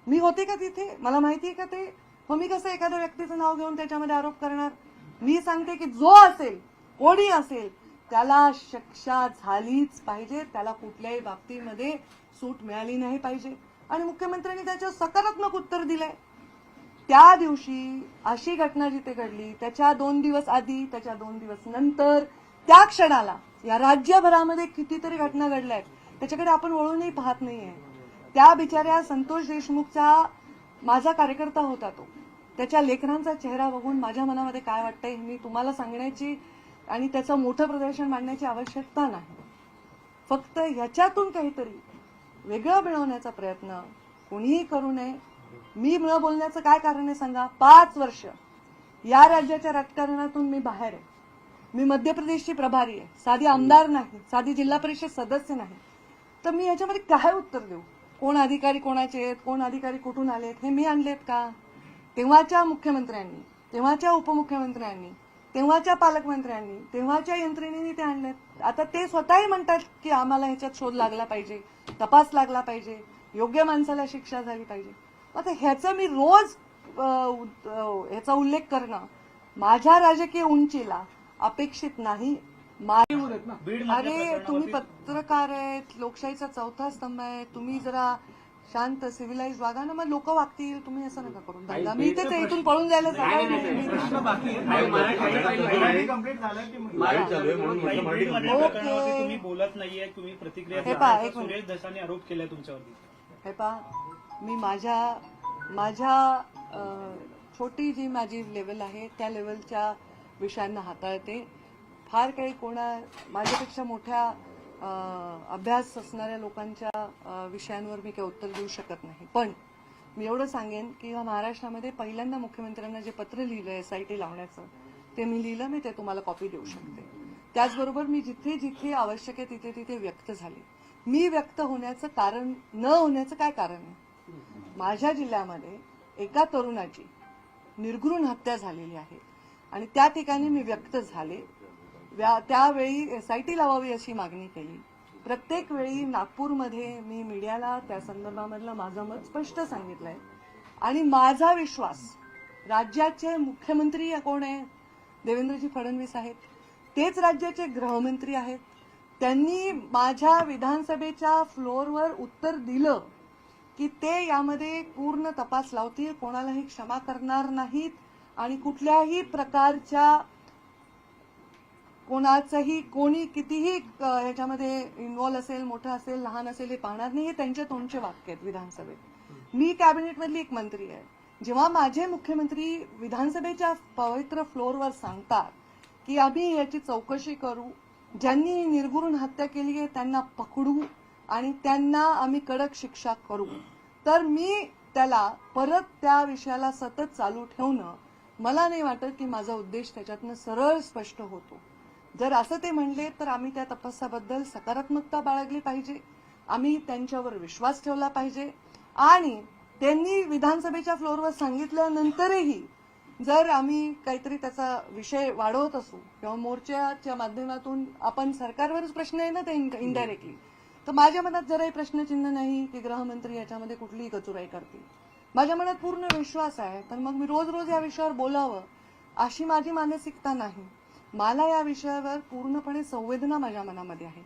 मी होते का तिथे? मला माहिती आहे का ते? मग मी कसं एखाद्या व्यक्तीचं नाव घेऊन त्याच्यामध्ये आरोप करणार? मी सांगते की जो असेल, कोणी असेल, त्याला शिक्षा झालीच पाहिजे, त्याला कुठल्याही बाबतीमध्ये सूट मिळाली नाही पाहिजे. आणि मुख्यमंत्र्यांनी त्याच्यावर सकारात्मक उत्तर दिलंय. त्या दिवशी अशी घटना जिथे घडली त्याच्या 2 दिवस आधी, त्याच्या 2 दिवस नंतर, त्या क्षणाला या राज्यभरामध्ये कितीतरी घटना घडल्या आहेत, त्याच्याकडे आपण वळूनही पाहत नाहीये. त्या बिचाऱ्या संतोष देशमुखचा माझा कार्यकर्ता होता तो. त्याच्या लेकरांचा चेहरा बघून माझ्या मनामध्ये काय वाटतंय हे मी तुम्हाला सांगण्याची आणि त्याचं मोठं प्रदर्शन मांडण्याची आवश्यकता नाही. फक्त ह्याच्यातून काहीतरी वेगळं मिळवण्याचा प्रयत्न कोणीही करू नये. मी न बोलण्याचं काय कारण आहे सांगा? 5 वर्ष या राज्याच्या राजकारणातून मी बाहेर आहे. मी मध्य प्रदेशची प्रभारी आहे, साधी आमदार नाही, साधी जिल्हा परिषद सदस्य नाही. तर मी याच्यामध्ये काय उत्तर देऊ? कोण अधिकारी कोणाचे आहेत, कोण अधिकारी कुठून आलेत, हे मी आणलेत का? तेव्हाच्या मुख्यमंत्र्यांनी, तेव्हाच्या उपमुख्यमंत्र्यांनी, तेव्हाच्या पालकमंत्र्यांनी, तेव्हाच्या यंत्रणेने ते आणलेत. आता ते स्वतःही म्हणतात की आम्हाला ह्याच्यात शोध लागला पाहिजे, तपास लागला पाहिजे, योग्य माणसाला शिक्षा झाली पाहिजे. आता ह्याचा मी रोज ह्याचा उल्लेख करणं माझ्या राजकीय उंचीला अपेक्षित नाही. अरे तुम्ही पत्रकार आहेत, लोकशाहीचा चौथा स्तंभ आहे, तुम्ही जरा शांत सिव्हिलाइज वागा ना. मग लोक वागतील, तुम्ही असं नका करून दादा. मी तेच इथून पळून जायला तुम्ही बोलत नाहीये, तुम्ही प्रतिक्रिया सुरेश दसाने आरोप केलाय तुमच्यावरती. हे पहा, मी माझ्या छोटी जी माझी लेवल आहे त्या लेवलच्या विषयांना हाताळते. फार काही माझ्यापेक्षा मोठ्या अभ्यास असणाऱ्या लोकांच्या विषयांवर मी काही उत्तर देऊ शकत नाही. पण मी एवढं सांगेन की महाराष्ट्रामध्ये पहिल्यांदा मुख्यमंत्र्यांना जे पत्र लिहिलं SIT लावण्याचं, ते मी लिहिलं. मी ते तुम्हाला कॉपी देऊ शकते. त्याचबरोबर मी जिथे जिथे आवश्यक आहे तिथे तिथे व्यक्त झाले. मी व्यक्त होण्याचं कारण, न होण्याचं काय कारण आहे? माझ्या जिल्ह्यामध्ये एका तरुणाची निर्घृण हत्या झालेली आहे आणि त्या ठिकाणी मी व्यक्त झाले. त्यावेळी SIT लावावी अशी मागणी केली. प्रत्येक वेळी नागपूरमध्ये मी मीडियाला त्या संदर्भामधलं माझं मत स्पष्ट सांगितलंय. आणि माझा विश्वास, राज्याचे मुख्यमंत्री कोण आहे? देवेंद्रजी फडणवीस आहेत. तेच राज्याचे गृहमंत्री आहेत. त्यांनी माझ्या विधानसभेच्या फ्लोअरवर उत्तर दिलं की ते यामध्ये पूर्ण तपास लावतील, कोणालाही क्षमा करणार नाहीत आणि कुठल्याही प्रकारच्या कोणाचंही कोणी कितीही ह्याच्यामध्ये इन्व्हॉल्व असेल, मोठं असेल, लहान असेल, हे पाहणार नाही. हे त्यांच्या तोंडचे वाक्य आहेत विधानसभेत. मी कॅबिनेटमधली एक मंत्री आहे. जेव्हा माझे मुख्यमंत्री विधानसभेच्या पवित्र फ्लोअरवर सांगतात की आम्ही याची चौकशी करू, ज्यांनी निर्घृण हत्या केली आहे त्यांना पकडू आणि त्यांना आम्ही कडक शिक्षा करू, तर मी त्याला परत त्या विषयाला सतत चालू ठेवणं, मला नाही वाटत की माझा उद्देश त्याच्यातनं सरळ स्पष्ट होतो. जर असं ते म्हणले तर आम्ही त्या तपासाबद्दल सकारात्मकता बाळगली पाहिजे, आम्ही त्यांच्यावर विश्वास ठेवला पाहिजे. आणि त्यांनी विधानसभेच्या फ्लोअरवर सांगितल्यानंतरही जर आम्ही काहीतरी त्याचा विषय वाढवत असू किंवा मोर्चाच्या माध्यमातून आपण सरकारवरच प्रश्न आहे ना ते इनडायरेक्टली, तर माझ्या मनात जराही प्रश्नचिन्ह नाही की गृहमंत्री याच्यामध्ये कुठलीही कचुराई करतील. माझ्या मनात पूर्ण विश्वास आहे. तर मग मी रोज रोज या विषयावर बोलावं अशी माझी मानसिकता नाही. मला या विषयावर पूर्णपणे संवेदना माझ्या मनामध्ये आहे.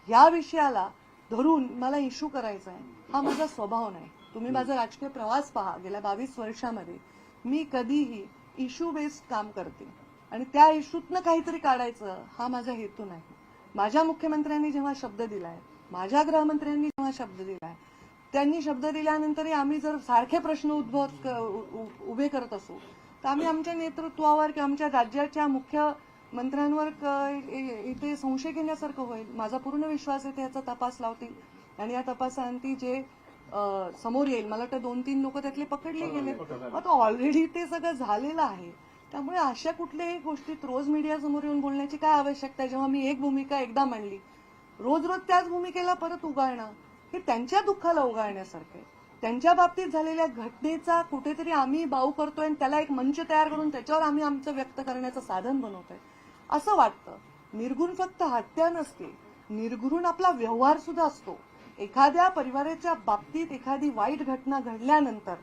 या विषयाला धरून मला इश्यू करायचा आहे हा माझा स्वभाव नाही. तुम्ही माझा राजकीय प्रवास पहा. गेल्या 22 वर्षामध्ये मी कधीही इश्यू बेस्ड काम करते आणि त्या इश्यूतनं काहीतरी काढायचं हा माझा हेतू नाही. माझ्या मुख्यमंत्र्यांनी जेव्हा शब्द दिलाय, माझ्या गृहमंत्र्यांनी जेव्हा शब्द दिलाय, त्यांनी शब्द दिल्यानंतरही आम्ही जर सारखे प्रश्न उभे करत असू तर आम्ही आमच्या नेतृत्वावर किंवा आमच्या राज्याच्या मुख्यमंत्र्यांवर इथे संशय घेण्यासारखं होईल. माझा पूर्ण विश्वास आहे ते याचा तपास लावतील आणि या तपासांती जे समोर येईल, मला वाटतं 2-3 लोक त्यातले पकडले गेले. आता ऑलरेडी ते सगळं झालेलं आहे. त्यामुळे अशा कुठल्याही गोष्टीत रोज मीडिया समोर येऊन बोलण्याची काय आवश्यकता आहे? जेव्हा मी एक भूमिका एकदा मांडली, रोज रोज त्याच भूमिकेला परत उगाळणं हे त्यांच्या दुःखाला उगाळण्यासारखं. त्यांच्या बाबतीत झालेल्या घटनेचा कुठेतरी आम्ही बाऊ करतोय आणि त्याला एक मंच तयार करून त्याच्यावर आम्ही आमचं व्यक्त करण्याचं साधन बनवतोय असं वाटतं. निर्घृण फक्त हत्या नसते, निर्घृण आपला व्यवहार सुद्धा असतो. एखाद्या परिवाराच्या बाबतीत एखादी वाईट घटना घडल्यानंतर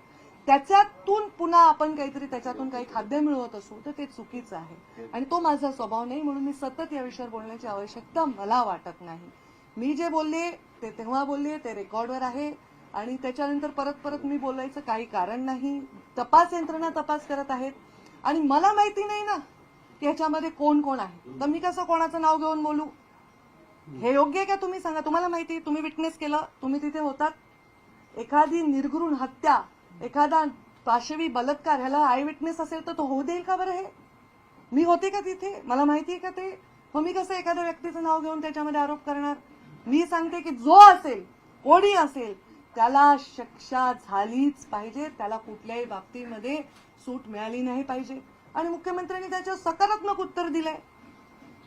त्याच्यातून पुन्हा आपण काहीतरी त्याच्यातून काही खाद्य मिळवत असू तर ते चुकीचं आहे आणि तो माझा स्वभाव नाही. म्हणून मी सतत या विषयावर बोलण्याची आवश्यकता मला वाटत नाही. मी जे बोलले ते तेव्हा बोलले, ते रेकॉर्डवर आहे आणि त्याच्यानंतर परत परत मी बोलायचं काही कारण नाही. तपास यंत्रणा तपास करत आहेत आणि मला माहिती नाही ना की ह्याच्यामध्ये कोण कोण आहे, तर मी कसं कोणाचं नाव घेऊन बोलू? हे योग्य आहे का? तुम्ही सांगा. तुम्हाला माहिती, तुम्ही विटनेस केलं, तुम्ही तिथे होतात. एखादी निर्घृण हत्या, एखादा पाशवी बलात्कार, ह्याला आय विटनेस असेल तर तो होऊ देईल का बरं? हे मी होते का तिथे? मला माहिती आहे का ते? मग मी कसं एखाद्या व्यक्तीचं नाव घेऊन त्याच्यामध्ये आरोप करणार? मी सांगते की जो असेल, कोणी असेल, त्याला शिक्षा झालीच पाहिजे. त्याला कुठल्याही बाबतीमध्ये सूट मिळाली नाही पाहिजे. आणि मुख्यमंत्र्यांनी त्याच्यावर सकारात्मक उत्तर दिलंय.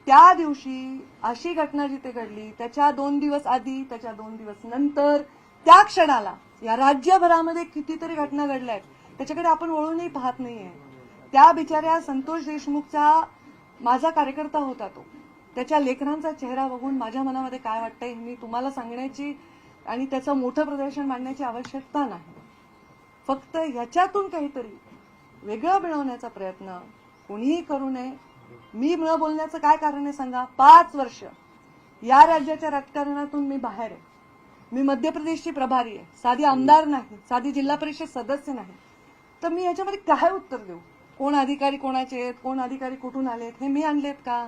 त्या दिवशी अशी घटना जिथे घडली त्याच्या 2 दिवस आधी, त्याच्या 2 दिवस नंतर, त्या क्षणाला या राज्यभरामध्ये कितीतरी घटना घडल्या आहेत, त्याच्याकडे आपण वळूनही पाहत नाहीये. त्या बिचाऱ्या संतोष देशमुखचा माझा कार्यकर्ता होता तो. त्याच्या लेकरांचा चेहरा बघून माझ्या मनामध्ये काय वाटतंय मी तुम्हाला सांगण्याची आणि त्याचं मोठं प्रदर्शन मांडण्याची आवश्यकता नाही. फक्त ह्याच्यातून काहीतरी वेगळं मिळवण्याचा प्रयत्न कोणीही करू नये. मी न बोलण्याचं काय कारण आहे सांगा? 5 वर्ष या राज्याच्या राजकारणातून मी बाहेर आहे. मी मध्य प्रदेशची प्रभारी आहे, साधी आमदार नाही, साधी जिल्हा परिषद सदस्य नाही. तर मी याच्यामध्ये काय उत्तर देऊ? कोण अधिकारी कोणाचे आहेत, कोण अधिकारी कुठून आलेत, हे मी आणलेत का?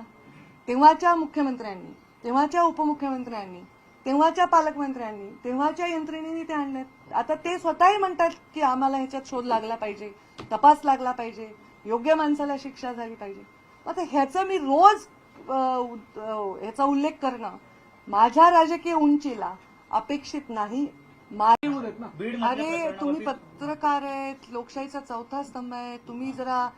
तेव्हाच्या मुख्यमंत्र्यांनी, तेव्हाच्या उपमुख्यमंत्र्यांनी, तेव्हाच्या पालकमंत्र्यांनी, तेव्हाच्या यंत्रणेने ते आणलेत. आता ते स्वतःही म्हणतात की आम्हाला ह्याच्यात शोध लागला पाहिजे, तपास लागला पाहिजे, योग्य माणसाला शिक्षा झाली पाहिजे. आता ह्याचं मी रोज ह्याचा उल्लेख करणं माझ्या राजकीय उंचीला अपेक्षित नाही. अरे तुम्ही पत्रकार आहेत, लोकशाहीचा 4था स्तंभ आहे, तुम्ही जरा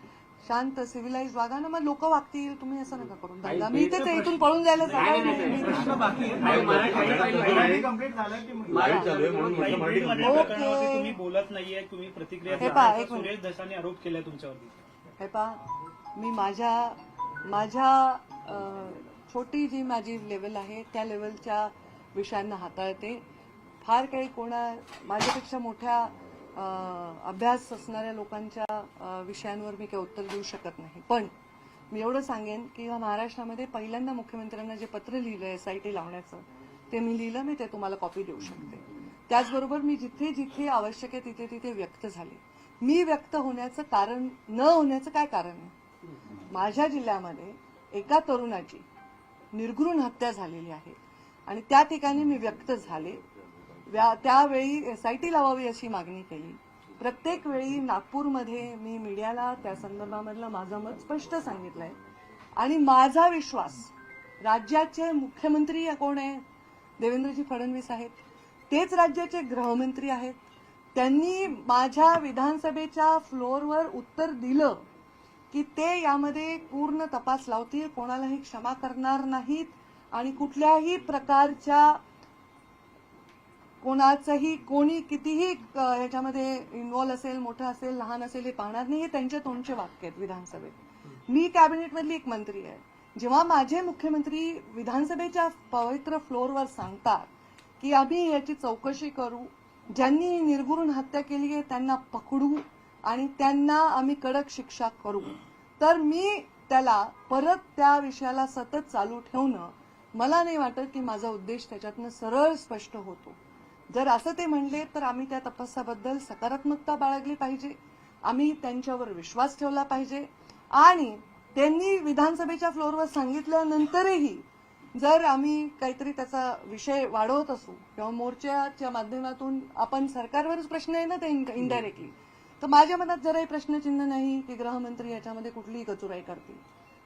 शांत सिव्हिलाइज वागा ना, मग लोक वागतील. तुम्ही असं नका करून दादा. मी ते इथून पळून जायला तुम्ही बोलत नाहीये, तुम्ही प्रतिक्रिया सुरेश दसाने आरोप केलाय तुमच्यावरती. हे पहा, मी माझ्या छोटी जी माझी लेवल आहे त्या लेवलच्या विषयांना हाताळते. फार काही माझ्यापेक्षा मोठ्या अभ्यास असणाऱ्या लोकांच्या विषयांवर मी काही उत्तर देऊ शकत नाही. पण मी एवढं सांगेन की महाराष्ट्रामध्ये पहिल्यांदा मुख्यमंत्र्यांना जे पत्र लिहिलं SIT लावण्याचं, ते मी लिहिलं. मी ते तुम्हाला कॉपी देऊ शकते. त्याचबरोबर मी जिथे जिथे आवश्यक आहे तिथे तिथे व्यक्त झाले. मी व्यक्त होण्याचं कारण, न होण्याचं काय कारण आहे? माझ्या जिल्ह्यामध्ये एका तरुणाची निर्घृण हत्या झालेली आहे आणि त्या ठिकाणी मी व्यक्त झाले. त्यावेळी SIT लावावी अशी मागणी केली. प्रत्येक वेळी नागपूरमध्ये मी मीडियाला त्या संदर्भामधलं माझं मत स्पष्ट सांगितलंय. आणि माझा विश्वास, राज्याचे मुख्यमंत्री कोण आहे? देवेंद्रजी फडणवीस आहेत. तेच राज्याचे गृहमंत्री आहेत. त्यांनी माझ्या विधानसभेच्या फ्लोअरवर उत्तर दिलं की ते यामध्ये पूर्ण तपास लावतील, कोणालाही क्षमा करणार नाहीत आणि कुठल्याही प्रकारच्या कोणाचंही कोणी कितीही ह्याच्यामध्ये इन्व्हॉल्व असेल, मोठं असेल, लहान असेल, हे पाहणार नाही. हे त्यांच्या तोंडचे वाक्य आहेत विधानसभेत. मी कॅबिनेटमधली एक मंत्री आहे. जेव्हा माझे मुख्यमंत्री विधानसभेच्या पवित्र फ्लोअरवर सांगतात की आम्ही याची चौकशी करू, ज्यांनी निर्घृण हत्या केली आहे त्यांना पकडू आणि त्यांना आम्ही कडक शिक्षा करू, तर मी त्याला परत त्या विषयाला सतत चालू ठेवणं, मला नाही वाटत की माझा उद्देश त्याच्यातनं सरळ स्पष्ट होतो. जर असं ते म्हणले तर आम्ही त्या तपासाबद्दल सकारात्मकता बाळगली पाहिजे. आम्ही त्यांच्यावर विश्वास ठेवला पाहिजे. आणि त्यांनी विधानसभेच्या फ्लोअरवर सांगितल्यानंतरही जर आम्ही काहीतरी त्याचा विषय वाढवत असू किंवा मोर्चाच्या माध्यमातून आपण सरकारवरच प्रश्न आहे ना ते इनडायरेक्टली, तर माझ्या मनात जराही प्रश्नचिन्ह नाही की गृहमंत्री याच्यामध्ये कुठलीही कचुराई करतील.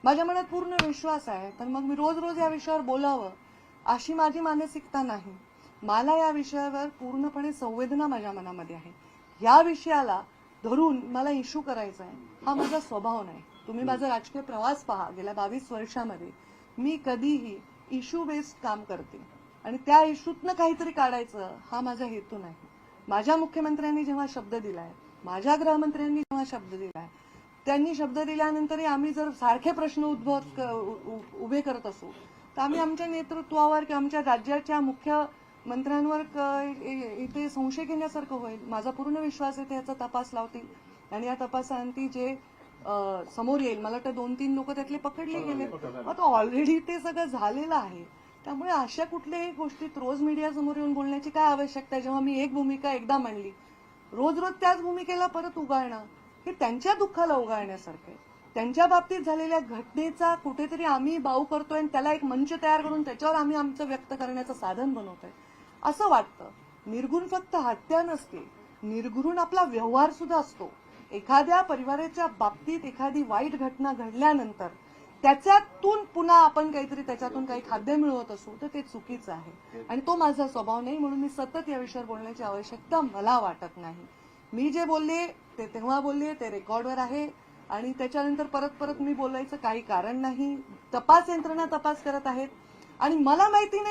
माझ्या मनात पूर्ण विश्वास आहे. तर मग मी रोज रोज या विषयावर बोलावं अशी माझी मानसिकता नाही. मला या विषयावर पूर्णपणे संवेदना माझ्या मनामध्ये आहे. या विषयाला धरून मला इश्यू करायचा आहे हा माझा स्वभाव नाही. तुम्ही माझा राजकीय प्रवास पहा. गेल्या 22 वर्षामध्ये मी कधीही इश्यू बेस्ड काम करते आणि त्या इश्यूतनं काहीतरी काढायचं हा माझा हेतू नाही. माझ्या मुख्यमंत्र्यांनी जेव्हा शब्द दिलाय, माझ्या गृहमंत्र्यांनी जेव्हा शब्द दिलाय, त्यांनी शब्द दिल्यानंतरही आम्ही जर सारखे प्रश्न उभे करत असू तर आम्ही आमच्या नेतृत्वावर किंवा आमच्या राज्याच्या मुख्य मंत्र्यांवर इथे संशय घेण्यासारखं होईल. माझा पूर्ण विश्वास आहे ते याचा तपास लावतील आणि या तपासांती जे समोर येईल. मला वाटतं 2-3 लोक त्यातले पकडले गेले. आता ऑलरेडी ते सगळं झालेलं आहे. त्यामुळे अशा कुठल्याही गोष्टीत रोज मीडियासमोर येऊन बोलण्याची काय आवश्यकता आहे. जेव्हा मी एक भूमिका एकदा मांडली, रोज रोज त्याच भूमिकेला परत उगाळणं हे त्यांच्या दुःखाला उगाळण्यासारखं आहे. त्यांच्या बाबतीत झालेल्या घटनेचा कुठेतरी आम्ही बाऊ करतोय आणि त्याला एक मंच तयार करून त्याच्यावर आम्ही आमचं व्यक्त करण्याचं साधन बनवतोय असं वाटतं. निर्गुण फक्त हत्या नसते, निर्गुण आपला व्यवहार सुद्धा असतो. एखाद्या परिवाराच्या बाबतीत एखादी वाईट घटना घडल्यानंतर त्याच्यातून पुन्हा आपण काहीतरी त्याच्यातून काही खाद्य मिळवत असू तर ते चुकीचं आहे आणि तो माझा स्वभाव नाही. म्हणून मी सतत या विषयावर बोलण्याची आवश्यकता मला वाटत नाही. मी जे बोलले ते तेव्हा बोलले, ते रेकॉर्डवर आहे आणि त्याच्यानंतर परत परत मी बोलायचं काही कारण नाही. तपास यंत्रणा तपास करत आहेत आणि मला माहिती नाही